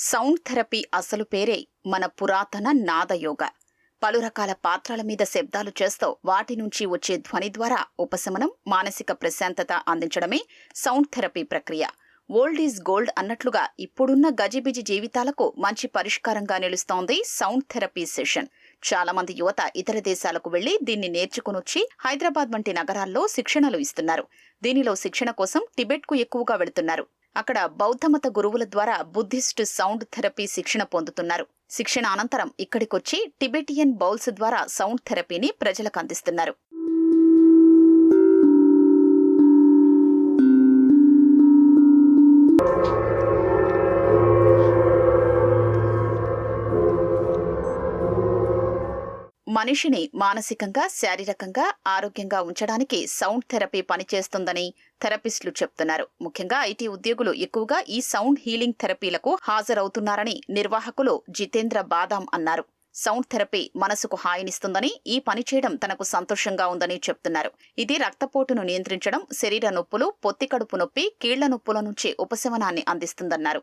Sound therapy అసలు పేరే మన పురాతన నాదయోగ. పలు రకాల పాత్రల మీద శబ్దాలు చేస్తూ వాటి నుంచి వచ్చే ధ్వని ద్వారా ఉపశమనం, మానసిక ప్రశాంతత అందించడమే సౌండ్ థెరపీ ప్రక్రియ. ఓల్డ్ ఈజ్ గోల్డ్ అన్నట్లుగా ఇప్పుడున్న గజిబిజి జీవితాలకు మంచి పరిష్కారంగా నిలుస్తోంది సౌండ్ థెరపీ సెషన్. చాలా మంది యువత ఇతర దేశాలకు వెళ్లి దీన్ని నేర్చుకునొచ్చి హైదరాబాద్ వంటి నగరాల్లో శిక్షణలు ఇస్తున్నారు. దీనిలో శిక్షణ కోసం టిబెట్కు ఎక్కువగా వెళుతున్నారు. అక్కడ బౌద్ధమత గురువుల ద్వారా బుద్ధిస్ట్ సౌండ్ థెరపీ శిక్షణ పొందుతున్నారు. శిక్షణ అనంతరం ఇక్కడికొచ్చి టిబెటియన్ బౌల్స్ ద్వారా సౌండ్ థెరపీని ప్రజలకు అందిస్తున్నారు. మనిషిని మానసికంగా, శారీరకంగా ఆరోగ్యంగా ఉంచడానికి సౌండ్ థెరపీ పనిచేస్తుందని థెరపిస్టులు చెప్తున్నారు. ముఖ్యంగా ఐటీ ఉద్యోగులు ఎక్కువగా ఈ సౌండ్ హీలింగ్ థెరపీలకు హాజరవుతున్నారని నిర్వాహకులు జితేంద్ర బాదాం అన్నారు. సౌండ్ థెరపీ మనసుకు హాయినిస్తుందని, ఈ పని చేయడం తనకు సంతోషంగా ఉందని చెప్తున్నారు. ఇది రక్తపోటును నియంత్రించడం, శరీర నొప్పులు, పొత్తికడుపు నొప్పి, కీళ్ల నొప్పుల నుంచి ఉపశమనాన్ని అందిస్తుందన్నారు.